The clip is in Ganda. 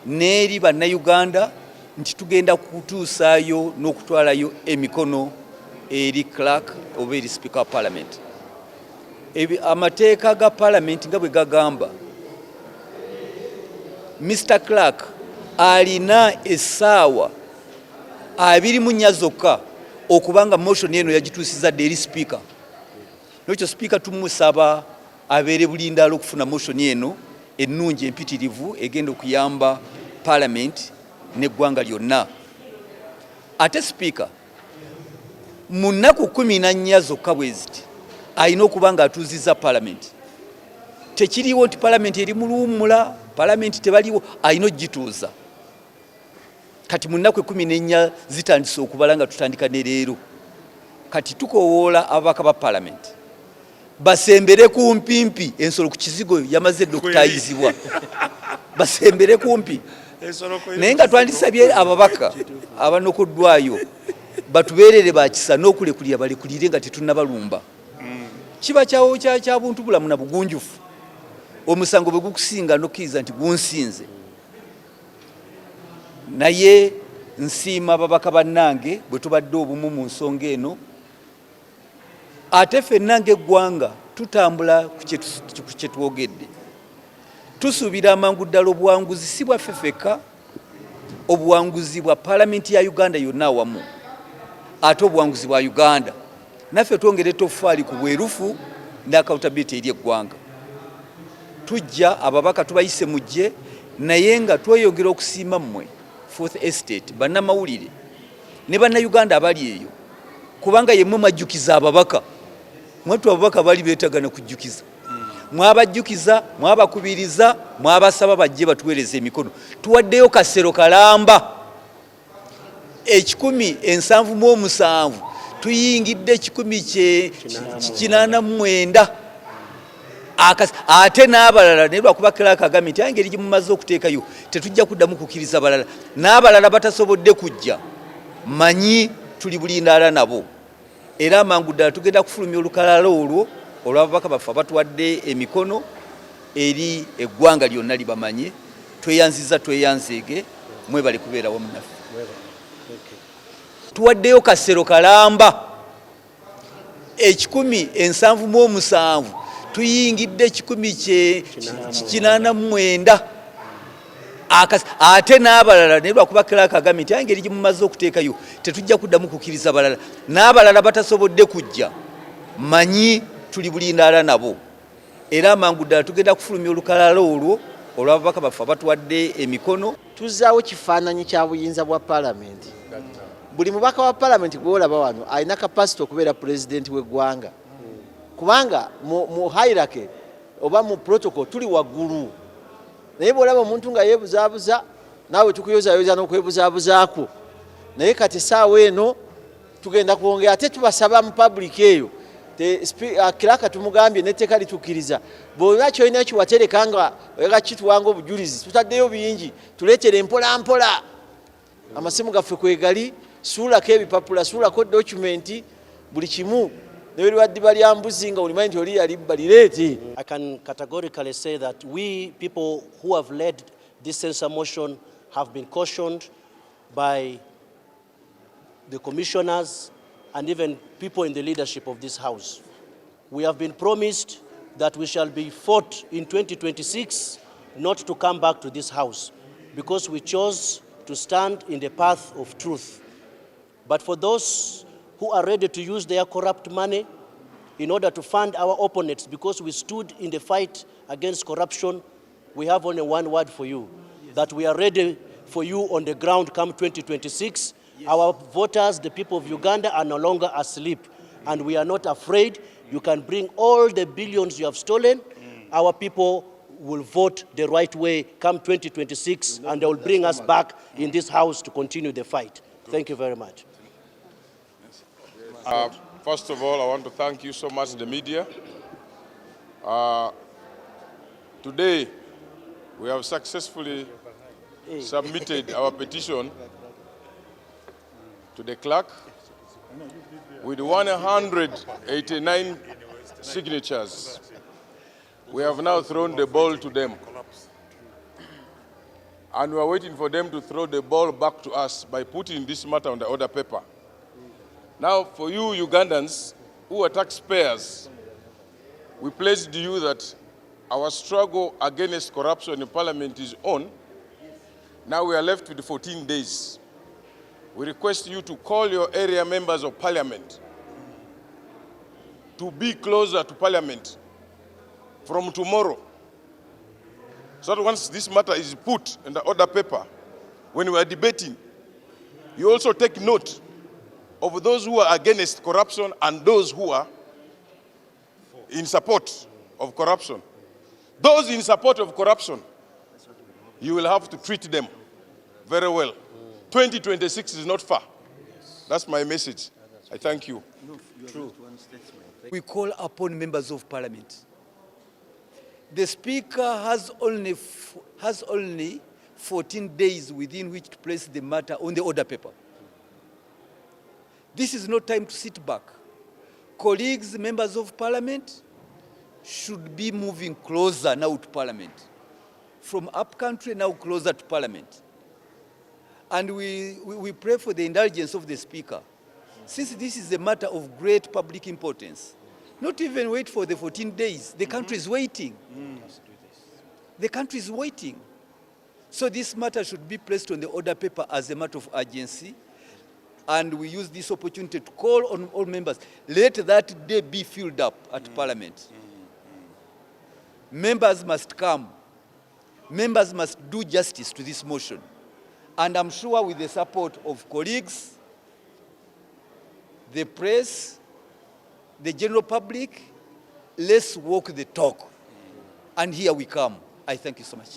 n'eri bannayuganda nti tugenda kutuusaayo n'okutwalayo emikono eri clerk oba eri speaker wa parliament. Amateeka ga parliament nga bwe gagamba, Mr. Clerk alina essaawa 24 zokka okubanga motion eno yagituusiza dde eri speaker. N'ekyo speaker tumusaba abeere bulindaala okufuna motion eno ennungi empitirivu egenda okuyamba parliament n'eggwanga lyonna. Ate speaker mu nnaku 14 zokka bwe ziti alina okuba nga atuuzizza parliament. Tekiriwo nti parliament eri mu luwummula, parliament tebaliwo, alina ogituuza. Kati mu nnaku 14 zitandise okubala nga tutandika ne leero. Kati tukowoola ababaka ba parliament basembere kumpimpi, ensolo ku kizigo yamaze dokutayizibwa. Basembere kumpi. Naye nga twandisabye ababaka abanokoddwayo batubeerere bakisa n'okulekulira balekulire nga tetunnabalumba. Kiba kyawo kya buntu bulamu na bugunjufu. Omusango bwe gukusinga n'okkiriza nti gunsinze. Naye nsiima ababaka bannange bwe tubadde obumu mu nsonga eno. Ate ffenna ng'eggwanga tutambula ku kye twogedde. Tusuubira amangu ddala obuwanguzi si bwaffe ffekka, obuwanguzi bwa Paalamenti ya Uganda yonna awamu, ate obuwanguzi bwa Uganda. Naffe twongere toffaali ku bwerufu ne accountability eri eggwanga. Tujja ababaka tubayise mujje, naye nga tweyongera okusiima mmwe Fourth Estate, bannamawulire ne bannayuganda abali eyo, kubanga yemmwe mwajjukiza ababaka. Mwatu ababaka bali beetagana kujjukiza. Mwabajjukiza, mwabakubiriza, mwabasaba bajje batuweereze emikono. Tuwaddeyo kasero kalamba 177, tuyingidde 189. Ate n'abalala ne lwakuba Clerk agambye nti engeri gye mumaze okuteekayo tetujja kuddamu kukkiriza balala. N'abalala batasobodde kujja, manyi tuli bulindaala nabo. Era amangu ddala tugenda kufulumya olukalala olwo olw'ababaka baffe abatuwadde emikono eri eggwanga lyonna libamanye. Tweyanziza tweyanzeege, mwebale kubeera wamu naffe. Tuwaddeyo kasero kalamba 177, tuyingidde 189. Ate n'abalala ne lwakuba Clerk agambye nti engeri gye mumaze okuteekayo tetujja kuddamu kukkiriza balala. N'abalala batasobodde kujja, manyi tuli bulindaala nabo. Era amangu ddala tugenda kufulumya olukalala olwo olw'ababaka baffe abatuwadde emikono. Tuzzaawo kifaananyi kya buyinza bwa Paalamenti. Buli mubaka wa Paalamenti gw'olaba wano alina kapasite okubeera pulezidenti w'eggwanga. Kubanga mu hierarchy oba mu protocol tuli waggulu. Naye bw'olaba omuntu nga yeebuzaabuza, naawe tukuyozaayoza n'okwebuzaabuzaako. Naye kati essaawa eno tugenda kwongera ate tubasaba mu public eyo. Clerk tumugambye n'etteeka litukkiriza. Bw'olina ky'olina kiwatereka nga oyagala kituwanga obujulizi, tutaddeyo bingi, tuleetere mpola mpola. Amasimu gaffe kwegali, suulako ebipapula, suulako documenti, buli kimu. I can categorically say that we people who have led this censure motion have been cautioned by the commissioners and even people in the leadership of this house. We have been promised that we shall be fought in 2026 not to come back to this house because we chose to stand in the path of truth. But for those who are ready to use their corrupt money in order to fund our opponents because we stood in the fight against corruption, we have only one word for you, that we are ready for you on the ground come 2026. Yes. Our voters, the people of Uganda, are no longer asleep, and we are not afraid. You can bring all the billions you have stolen. Our people will vote the right way come 2026, and they will bring us back in this house to continue the fight. Thank you very much. First of all, I want to thank you so much, the media. Today, we have successfully submitted our petition to the clerk with 189 signatures. We have now thrown the ball to them. and we are waiting for them to throw the ball back to us by putting this matter on the order paper. Now, for you Ugandans who are taxpayers, we pledge to you that our struggle against corruption in Parliament is on. Now we are left with 14 days. We request you to call your area members of Parliament to be closer to Parliament from tomorrow, so that once this matter is put in the order paper, when we are debating, you also take note of those who are against corruption and those who are in support of corruption. Those in support of corruption, you will have to treat them very well. 2026 is not far. That's my message. I thank you. True. We call upon members of Parliament. The Speaker has only 14 days within which to place the matter on the order paper. This is no time to sit back. Colleagues, members of Parliament, should be moving closer now to Parliament. From up country now closer to Parliament. And we pray for the indulgence of the Speaker. Since this is a matter of great public importance, not even wait for the 14 days. The country is waiting. The country is waiting. So this matter should be placed on the order paper as a matter of urgency. And we use this opportunity to call on all members. Let that day be filled up at Parliament. Members must come. Members must do justice to this motion. And I'm sure with the support of colleagues, the press, the general public, let's walk the talk. And here we come. I thank you so much.